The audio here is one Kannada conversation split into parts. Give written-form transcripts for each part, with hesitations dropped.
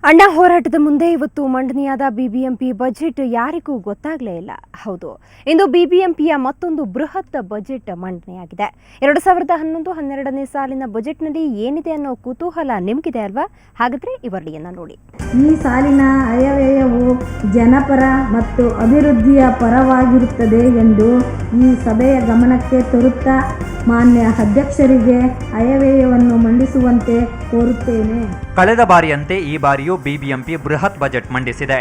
ಅಣ್ಣಾ ಹೋರಾಟದ ಮುಂದೆ ಇವತ್ತು ಮಂಡನೆಯಾದ ಬಿಬಿಎಂಪಿ ಬಜೆಟ್ ಯಾರಿಗೂ ಗೊತ್ತಾಗಲೇ ಇಲ್ಲ. ಹೌದು, ಇಂದು ಬಿಬಿಎಂಪಿಯ ಮತ್ತೊಂದು ಬೃಹತ್ ಬಜೆಟ್ ಮಂಡನೆಯಾಗಿದೆ. 2011-12ನೇ ಸಾಲಿನ ಬಜೆಟ್ನಲ್ಲಿ ಏನಿದೆ ಅನ್ನೋ ಕುತೂಹಲ ನಿಮಗಿದೆ ಅಲ್ವಾ? ಹಾಗಾದ್ರೆ ಈ ವರದಿಯನ್ನು ನೋಡಿ. ಈ ಸಾಲಿನ ಆಯವ್ಯಯವು ಜನಪರ ಮತ್ತು ಅಭಿವೃದ್ಧಿಯ ಪರವಾಗಿರುತ್ತದೆ ಎಂದು ಈ ಸಭೆಯ ಗಮನಕ್ಕೆ ತರುತ್ತಾ ಮಾನ್ಯ ಅಧ್ಯಕ್ಷರಿಗೆ ಆಯವ್ಯಯವನ್ನು ಮಂಡಿಸುವಂತೆ ಕೋರುತ್ತೇನೆ. ಕಳೆದ ಬಾರಿಯಂತೆ ಈ ಬಾರಿಯೂ ಬಿಬಿಎಂಪಿ ಬೃಹತ್ ಬಜೆಟ್ ಮಂಡಿಸಿದೆ.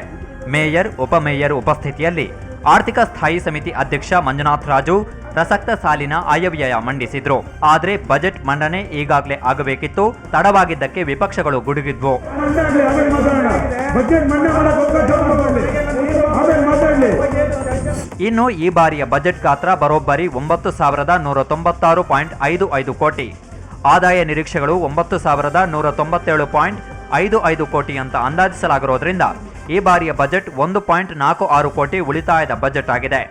ಮೇಯರ್, ಉಪಮೇಯರ್ ಉಪಸ್ಥಿತಿಯಲ್ಲಿ ಆರ್ಥಿಕ ಸ್ಥಾಯಿ ಸಮಿತಿ ಅಧ್ಯಕ್ಷ ಮಂಜುನಾಥ್ ರಾಜು ಪ್ರಸಕ್ತ ಸಾಲಿನ ಆಯವ್ಯಯ ಮಂಡಿಸಿದ್ರು. ಆದರೆ ಬಜೆಟ್ ಮಂಡನೆ ಈಗಾಗಲೇ ಆಗಬೇಕಿತ್ತು. ತಡವಾಗಿದ್ದಕ್ಕೆ ವಿಪಕ್ಷಗಳು ಗುಡುಗಿದ್ವು. ಇನ್ನು ಈ ಬಾರಿಯ ಬಜೆಟ್ ಗಾತ್ರ ಬರೋಬ್ಬರಿ 9,196.55 ಕೋಟಿ. ಆದಾಯ ನಿರೀಕ್ಷೆಗಳು 9,197.55 ಕೋಟಿ ಅಂತ ಅಂದಾಜಿಸಲಾಗಿರೋದ್ರಿಂದ ಈ ಬಾರಿಯ ಬಜೆಟ್ 1.46 ಕೋಟಿ ಉಳಿತಾಯದ ಬಜೆಟ್ ಆಗಿದೆ.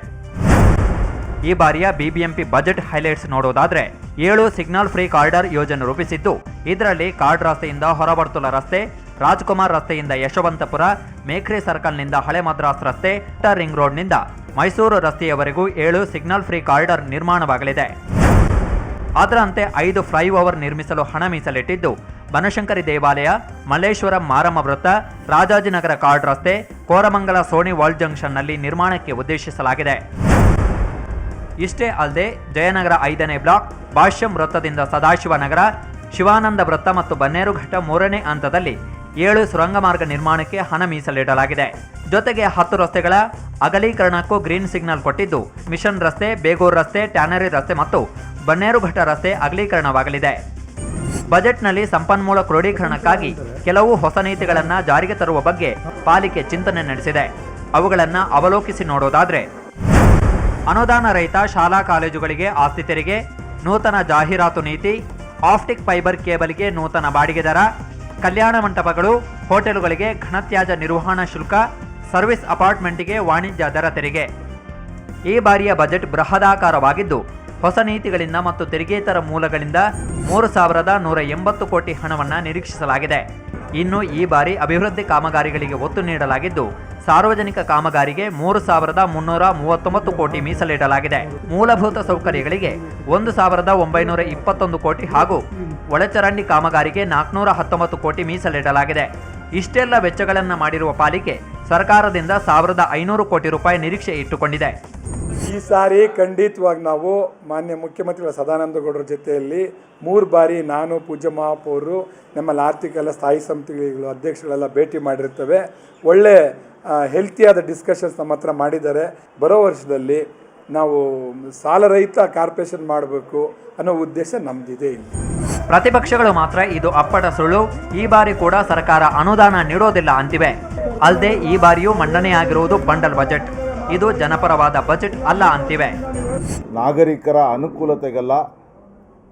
ಈ ಬಾರಿಯ ಬಿಬಿಎಂಪಿ ಬಜೆಟ್ ಹೈಲೈಟ್ಸ್ ನೋಡೋದಾದ್ರೆ 7 ಸಿಗ್ನಲ್ ಫ್ರೀ ಕಾರಿಡಾರ್ ಯೋಜನೆ ರೂಪಿಸಿದ್ದು, ಇದರಲ್ಲಿ ಕಾರ್ಡ್ ರಸ್ತೆಯಿಂದ ಹೊರವರ್ತುಲ ರಸ್ತೆ, ರಾಜ್ಕುಮಾರ್ ರಸ್ತೆಯಿಂದ ಯಶವಂತಪುರ, ಮೇಖ್ರಿ ಸರ್ಕಲ್ನಿಂದ ಹಳೆ ಮದ್ರಾಸ್ ರಸ್ತೆ, ರಿಂಗ್ ರೋಡ್ನಿಂದ ಮೈಸೂರು ರಸ್ತೆಯವರೆಗೂ 7 ಸಿಗ್ನಲ್ ಫ್ರೀ ಕಾರಿಡಾರ್ ನಿರ್ಮಾಣವಾಗಲಿದೆ. ಅದರಂತೆ 5 ಫ್ಲೈಓವರ್ ನಿರ್ಮಿಸಲು ಹಣ ಮೀಸಲಿಟ್ಟಿದ್ದು, ಬನಶಂಕರಿ ದೇವಾಲಯ, ಮಲ್ಲೇಶ್ವರಂ ಮಾರಮ್ಮ ವೃತ್ತ, ರಾಜಾಜಿನಗರ ಕಾರ್ಡ್ ರಸ್ತೆ, ಕೋರಮಂಗಲ ಸೋನಿ ವಾಲ್ ಜಂಕ್ಷನ್ನಲ್ಲಿ ನಿರ್ಮಾಣಕ್ಕೆ ಉದ್ದೇಶಿಸಲಾಗಿದೆ. ಇಷ್ಟೇ ಅಲ್ಲದೆ ಜಯನಗರ 5ನೇ ಬ್ಲಾಕ್, ಭಾಷ್ಯಂ ವೃತ್ತದಿಂದ ಸದಾಶಿವನಗರ, ಶಿವಾನಂದ ವೃತ್ತ ಮತ್ತು ಬನ್ನೇರುಘಟ್ಟ 3ನೇ ಹಂತದಲ್ಲಿ 7 ಸುರಂಗ ಮಾರ್ಗ ನಿರ್ಮಾಣಕ್ಕೆ ಹಣ ಮೀಸಲಿಡಲಾಗಿದೆ. ಜೊತೆಗೆ 10 ರಸ್ತೆಗಳ ಅಗಲೀಕರಣಕ್ಕೂ ಗ್ರೀನ್ ಸಿಗ್ನಲ್ ಕೊಟ್ಟಿದ್ದು, ಮಿಷನ್ ರಸ್ತೆ, ಬೇಗೂರು ರಸ್ತೆ, ಟ್ಯಾನರಿ ರಸ್ತೆ ಮತ್ತು ಬನ್ನೇರುಘಟ್ಟ ರಸ್ತೆ ಅಗಲೀಕರಣವಾಗಲಿದೆ. ಬಜೆಟ್ನಲ್ಲಿ ಸಂಪನ್ಮೂಲ ಕ್ರೋಢೀಕರಣಕ್ಕಾಗಿ ಕೆಲವು ಹೊಸ ನೀತಿಗಳನ್ನು ಜಾರಿಗೆ ತರುವ ಬಗ್ಗೆ ಪಾಲಿಕೆ ಚಿಂತನೆ ನಡೆಸಿದೆ. ಅವುಗಳನ್ನು ಅವಲೋಕಿಸಿ ನೋಡೋದಾದ್ರೆ, ಅನುದಾನ ರಹಿತ ಶಾಲಾ ಕಾಲೇಜುಗಳಿಗೆ ಆಸ್ತಿ ತೆರಿಗೆ, ನೂತನ ಜಾಹೀರಾತು ನೀತಿ, ಆಪ್ಟಿಕ್ ಫೈಬರ್ ಕೇಬಲ್ಗೆ ನೂತನ ಬಾಡಿಗೆ ದರ, ಕಲ್ಯಾಣ ಮಂಟಪಗಳು, ಹೋಟೆಲುಗಳಿಗೆ ಘನತ್ಯಾಜ್ಯ ನಿರ್ವಹಣಾ ಶುಲ್ಕ, ಸರ್ವಿಸ್ ಅಪಾರ್ಟ್ಮೆಂಟ್ಗೆ ವಾಣಿಜ್ಯ ದರ ತೆರಿಗೆ. ಈ ಬಾರಿಯ ಬಜೆಟ್ ಬೃಹದಾಕಾರವಾಗಿದ್ದು, ಹೊಸ ನೀತಿಗಳಿಂದ ಮತ್ತು ತೆರಿಗೆತರ ಮೂಲಗಳಿಂದ 3,180 ಕೋಟಿ ಹಣವನ್ನು ನಿರೀಕ್ಷಿಸಲಾಗಿದೆ. ಇನ್ನು ಈ ಬಾರಿ ಅಭಿವೃದ್ಧಿ ಕಾಮಗಾರಿಗಳಿಗೆ ಒತ್ತು ನೀಡಲಾಗಿದ್ದು, ಸಾರ್ವಜನಿಕ ಕಾಮಗಾರಿಗೆ 3,339 ಕೋಟಿ ಮೀಸಲಿಡಲಾಗಿದೆ. ಮೂಲಭೂತ ಸೌಕರ್ಯಗಳಿಗೆ 1,921 ಕೋಟಿ ಹಾಗೂ ಒಳಚರಂಡಿ ಕಾಮಗಾರಿಗೆ 419 ಕೋಟಿ ಮೀಸಲಿಡಲಾಗಿದೆ. ಇಷ್ಟೆಲ್ಲ ವೆಚ್ಚಗಳನ್ನು ಮಾಡಿರುವ ಪಾಲಿಕೆ ಸರ್ಕಾರದಿಂದ 1,500 ಕೋಟಿ ರೂಪಾಯಿ ನಿರೀಕ್ಷೆ ಇಟ್ಟುಕೊಂಡಿದೆ. ಈ ಸಾರಿ ಖಂಡಿತವಾಗಿ ನಾವು ಮಾನ್ಯ ಮುಖ್ಯಮಂತ್ರಿಗಳ ಸದಾನಂದ ಗೌಡರ ಜೊತೆಯಲ್ಲಿ 3 ಬಾರಿ ನಾನು, ಪೂಜ್ಯ ಮಹಾಪೌರರು, ನಮ್ಮಲ್ಲಿ ಆರ್ಥಿಕ ಎಲ್ಲ ಸ್ಥಾಯಿ ಸಮಿತಿಗಳು ಅಧ್ಯಕ್ಷಗಳೆಲ್ಲ ಭೇಟಿ ಮಾಡಿರ್ತೇವೆ. ಒಳ್ಳೆ ಹೆಲ್ತಿಯಾದ ಡಿಸ್ಕಷನ್ಸ್ ನಮ್ಮ ಹತ್ರ ಮಾಡಿದ್ದಾರೆ. ಬರೋ ವರ್ಷದಲ್ಲಿ ನಾವು ಸಾಲರಹಿತ ಕಾರ್ಪೊರೇಷನ್ ಮಾಡಬೇಕು ಅನ್ನೋ ಉದ್ದೇಶ ನಮ್ಮದಿದೆ. ಪ್ರತಿಪಕ್ಷಗಳು ಮಾತ್ರ ಇದು ಅಪ್ಪಟ ಸುಳ್ಳು, ಈ ಬಾರಿ ಕೂಡ ಸರ್ಕಾರ ಅನುದಾನ ನೀಡೋದಿಲ್ಲ ಅಂತಿವೆ. ಅಲ್ಲದೆ ಈ ಬಾರಿಯೂ ಮಂಡನೆಯಾಗಿರುವುದು ಬಂಡಲ್ ಬಜೆಟ್, ಇದು ಜನಪರವಾದ ಬಜೆಟ್ ಅಲ್ಲ ಅಂತಿವೆ. ನಾಗರಿಕರ ಅನುಕೂಲತೆಗಲ್ಲ,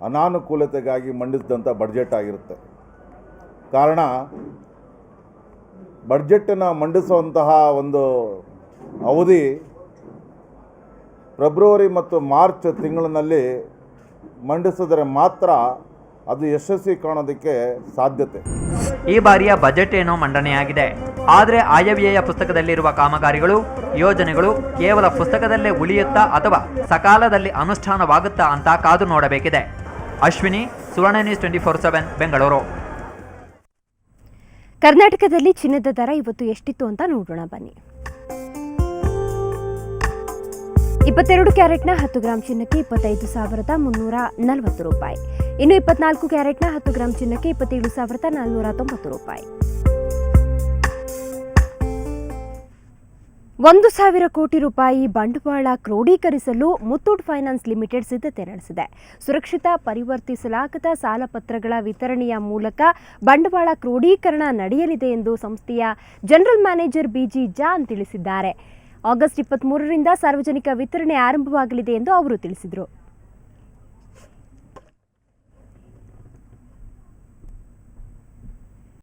ಅನಾನುಕೂಲತೆಗಾಗಿ ಮಂಡಿಸಿದಂಥ ಬಡ್ಜೆಟ್ ಆಗಿರುತ್ತೆ. ಕಾರಣ, ಬಡ್ಜೆಟನ್ನು ಮಂಡಿಸುವಂತಹ ಒಂದು ಅವಧಿ ಫೆಬ್ರವರಿ ಮತ್ತು ಮಾರ್ಚ್ ತಿಂಗಳಿನಲ್ಲಿ ಮಂಡಿಸಿದರೆ ಮಾತ್ರ ಅದು ಯಶಸ್ವಿ ಕಾಣೋದಕ್ಕೆ ಸಾಧ್ಯತೆ. ಈ ಬಾರಿಯ ಬಜೆಟ್ ಏನೋ ಮಂಡನೆಯಾಗಿದೆ, ಆದರೆ ಆಯವ್ಯಯ ಪುಸ್ತಕದಲ್ಲಿರುವ ಕಾಮಗಾರಿಗಳು, ಯೋಜನೆಗಳು ಕೇವಲ ಪುಸ್ತಕದಲ್ಲೇ ಉಳಿಯುತ್ತಾ ಅಥವಾ ಸಕಾಲದಲ್ಲಿ ಅನುಷ್ಠಾನವಾಗುತ್ತಾ ಅಂತ ಕಾದು ನೋಡಬೇಕಿದೆ. ಅಶ್ವಿನಿ, ಸುವರ್ಣ ನ್ಯೂಸ್ 24/7 ಬೆಂಗಳೂರು. ಕರ್ನಾಟಕದಲ್ಲಿ ಚಿನ್ನದ ದರ ಇವತ್ತು ಎಷ್ಟಿತ್ತು ಅಂತ ನೋಡೋಣ ಬನ್ನಿ. 22 ಕ್ಯಾರೆಟ್ನ 10 ಗ್ರಾಂ ಚಿನ್ನಕ್ಕೆ 25,340 ರೂಪಾಯಿ. ಇನ್ನು 24 ಕ್ಯಾರೆಟ್ನ 10 ಗ್ರಾಂ ಚಿನ್ನಕ್ಕೆ 27,490 ರೂಪಾಯಿ. 1,000 ಕೋಟಿ ರೂಪಾಯಿ ಬಂಡವಾಳ ಕ್ರೋಢೀಕರಿಸಲು ಮುತ್ತೂಟ್ ಫೈನಾನ್ಸ್ ಲಿಮಿಟೆಡ್ ಸಿದ್ಧತೆ ನಡೆಸಿದೆ. ಸುರಕ್ಷಿತ ಪರಿವರ್ತಿಸಲಾಗದ ಸಾಲ ಪತ್ರಗಳ ವಿತರಣೆಯ ಮೂಲಕ ಬಂಡವಾಳ ಕ್ರೋಢೀಕರಣ ನಡೆಯಲಿದೆ ಎಂದು ಸಂಸ್ಥೆಯ ಜನರಲ್ ಮ್ಯಾನೇಜರ್ ಬಿಜಿ ಜಾನ್ ತಿಳಿಸಿದ್ದಾರೆ. ಆಗಸ್ಟ್ 23ರಿಂದ ಸಾರ್ವಜನಿಕ ವಿತರಣೆ ಆರಂಭವಾಗಲಿದೆ ಎಂದು ಅವರು ತಿಳಿಸಿದರು.